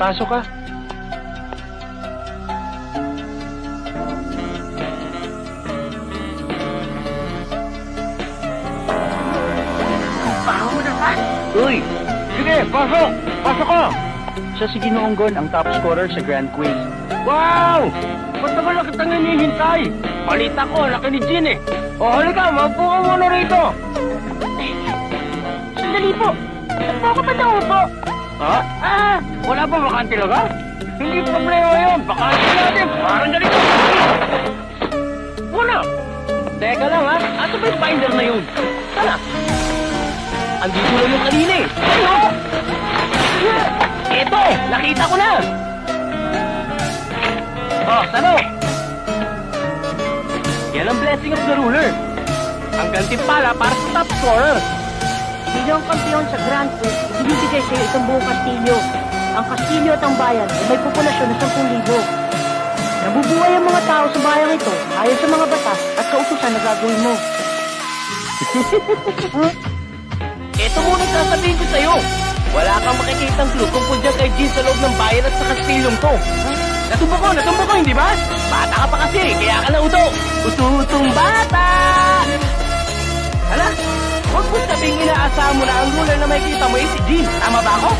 Pasok ka. Uy! Sige, pasok! Pasok ka! Siya si Ginoong Gon, ang top scorer sa Grand Quiz. Wow! Matagal na kitang hinihintay. Balita ko, laki ni Jean eh. O halika, maupo ka muna rito. Sandali po. Saan po ako ba naupo? Ha? Wala ba bakante lang ha? Hindi problema yun. Bakante natin. Parang ganito. Wala. Teka lang ha. Ato ba yung binder na yun? Sana. Andito lang yung kanina eh. Ano? Eto! Nakita ko na! Oh, Sano! Yan ang blessing of the ruler. Ang gantimpala para sa top scorer. Bilang kampiyon sa Grand Prix, ibinibigay sa iyo itong buong kastilyo. Ang kastilyo at ang bayan ay may populasyon na 10,000. Nabubuhay ang mga tao sa bayang ito ayon sa mga batas at kautusan na gagawin mo. Ito muna sasabihin ko sa'yo. Wala kang makikitang clue tungkol dyan kay Jean sa loob ng bayan at sa kastilyong to. Natumbo ko, hindi ba? Bata ka pa kasi, kaya ka nauto. Ututong bata! Hala, huwag mo sabing inaasahan mo na ang ruler na makikita mo si Jean. Tama ba ako?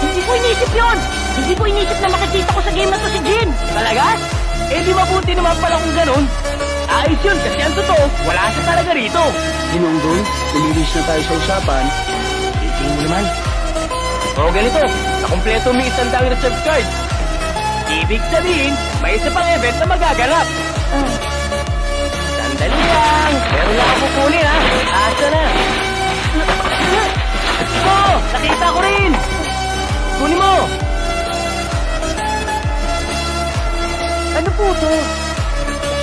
Hindi ko inisip yun! Hindi ko inisip na makikita ko sa game na to si Jean! Talaga? Eh di mabuti naman pala kung ganun. Ayos yun, kasi ang totoo, wala siya talaga rito. Ginoong Gon, lumilis na tayo sa usapan. Tingin mo naman. O ganito, nakumpleto mo yung 100 reserve card. Ibig sabihin, may isa pang event na magaganap. Sandali lang. Meron lang ako kukunin ha. Asa na? Oh, nakita ko rin. Kunin mo. Ano po to?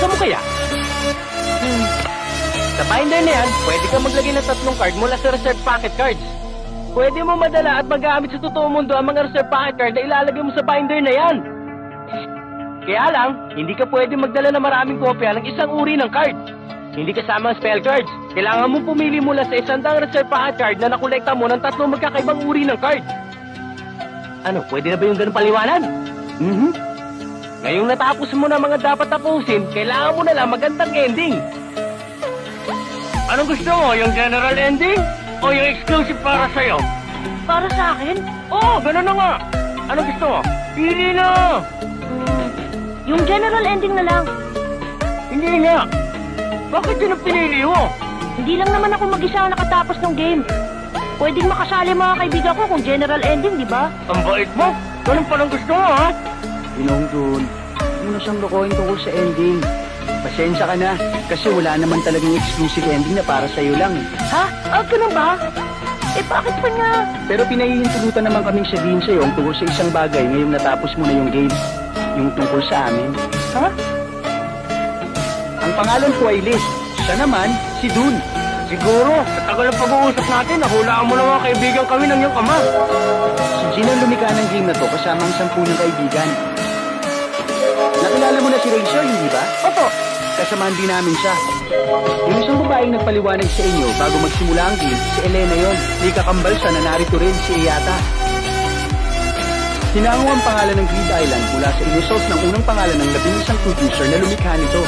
Saan mo kaya? Sa binder na yan, pwede ka maglagay ng 3 card mula sa reserve pocket cards. Pwede mo madala at magamit sa totoong mundo ang mga reserve pocket card na ilalagay mo sa binder na yan. Kaya lang, hindi ka pwede magdala ng maraming kopya ng isang uri ng card. Hindi kasama ang spell cards. Kailangan mong pumili mula sa 100 reserve pocket card na nakolekta mo ng 3 magkakaibang uri ng card. Ano, pwede na ba yung ganun paliwanag? Ngayong natapos mo na mga dapat tapusin, kailangan mo na lang magandang ending. Anong gusto mo? Yung general ending? O yung exclusive para sa'yo? Para sa akin? Oo, ganun na nga. Anong gusto mo? Pili na! Yung general ending na lang. Hindi nga. Bakit yun ang pinili mo? Hindi lang naman ako mag-isa ang nakatapos ng game. Pwedeng makasali mga kaibigan ko kung general ending, di ba? Ang bait mo. Ganun palang gusto mo, ha? Ginoong Gon, huwag mo na siyang lokohin tungkol sa ending. Pasensya ka na, kasi wala naman talagang exclusive ending na para sa'yo lang. Ha? Ganun ba? Eh, bakit pa nga? Pero pinahihintulutan naman kaming sabihin sa'yo ang tungkol sa isang bagay ngayong natapos mo na yung game. Yung tungkol sa amin. Ha? Ang pangalan ko ay Liz. Siya naman, si Dun. Siguro, sa tagal ng pag-uusap natin, nahulaan mo na mga kaibigan kami ng iyong ama. Si Jean ang lumikha ng game na to kasama ang 10 niyang kaibigan. Nakilala mo na si Rachel, hindi ba? Opo. Kasamahan din namin siya. Yung isang babaeng nagpaliwanag sa inyo bago magsimula ang game, si Elena yon. May kakambal siya na narito rin, si Iyata. Hinango ang pangalan ng Grid Island mula sa initials ng unang pangalan ng 11 producer na lumikha nito.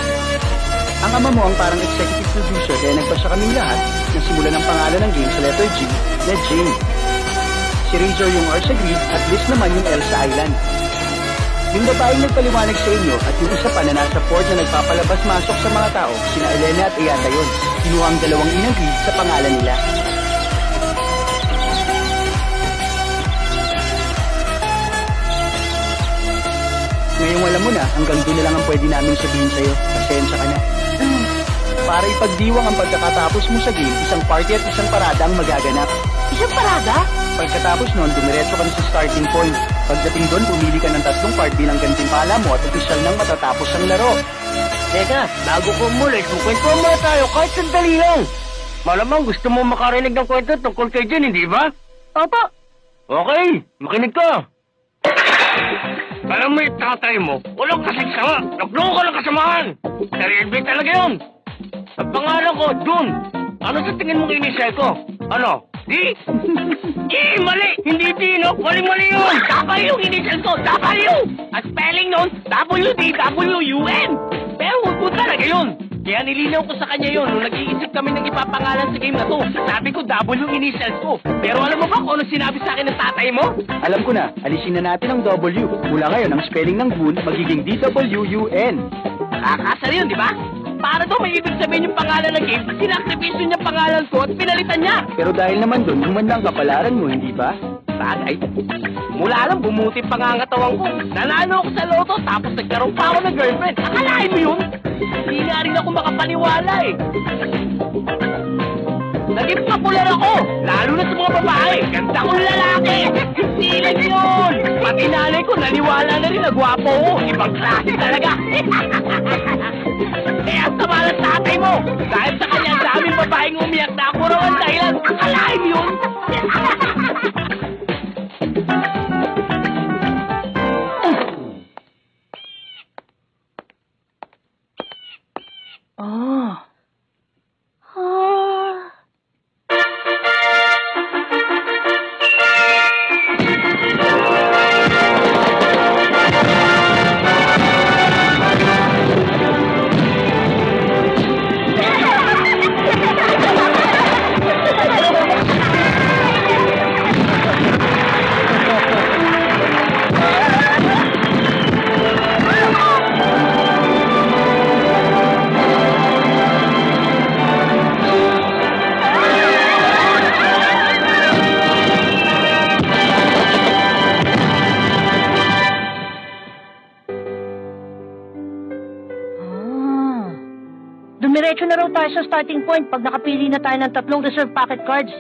Ang ama mo ang parang executive producer kaya nagpasya kaming lahat na simulan ang pangalan ng game sa letter G na Jane. Si Razor yung R sa Grid at Liz naman yung L sa Island. Yung babaeng nagpaliwanag sa inyo at yung isa pa na nasa port na nagpapalabas-masok sa mga tao, sina Elena at Iyata yun. Kinuha ang 2 inang Grid sa pangalan nila. Ngayong alam mo na, hanggang doon na lang ang pwede namin sabihin sa'yo. Pasensya ka na. Para ipagdiwang ang pagkakatapos mo sa game, isang party at isang parada ang magaganap. Isang parada? Pagkatapos nun, dumiretso ka na sa starting point. Pagdating doon, pumili ka ng 3 card bilang gantimpala mo at opisyal nang matatapos ang laro. Teka, bago ko muli, kukwento muna tayo kahit sandali lang. Malamang gusto mo makarinig ng kwento tungkol kay Jen, hindi ba? Opo. Okay, makinig ka. Alam mo yung tatay mo, walang kasigsama. Nagloko ka ng kasamahan. Sarili talaga yun. Ang pangalan ko, Dun. Ano sa tingin mong inisay ko? Ano? Mali! Hindi Dino! Mali yun! W yung initial ko! W! Ang spelling nun, WDWUN! Pero huwag mo talaga yun! Kaya nilinaw ko sa kanya yun nung nag-iisip kami ng ipapangalan sa game na to. Sabi ko W yung initials ko. Pero alam mo ba kung ano sinabi sa akin ng tatay mo? Alam ko na, alisin na natin ang W. Mula ngayon, ang spelling ng Boon magiging DWUN. Nakakasal yun, di ba? Para daw may ibig sabihin yung pangalan ng game, sinakripisyo niya pangalan ko at pinalitan niya. Pero dahil naman doon, humanda ang kapalaran mo, hindi ba? Bagay. Mula lang, bumuti pa nga ang katawan ko. Nanalo ako sa loto, tapos nagkaroon pa ako ng girlfriend. Akalain mo yun? Hindi nga rin ako makapaniwala eh. Naging popular ako, lalo na sa mga babae. Ganda kong lalaki. Hindi lang yun. Pati nanay ko naniwala na rin na gwapo ko. Ibang klase talaga. Eh, ang sama ng tatay mo. Dahil sa kanya, daming babaeng umiyak na ako raw ang dahilan. Akalain mo yun? Ah. Dumiretso na raw tayo sa starting point pag nakapili na tayo ng 3 reserve packet cards.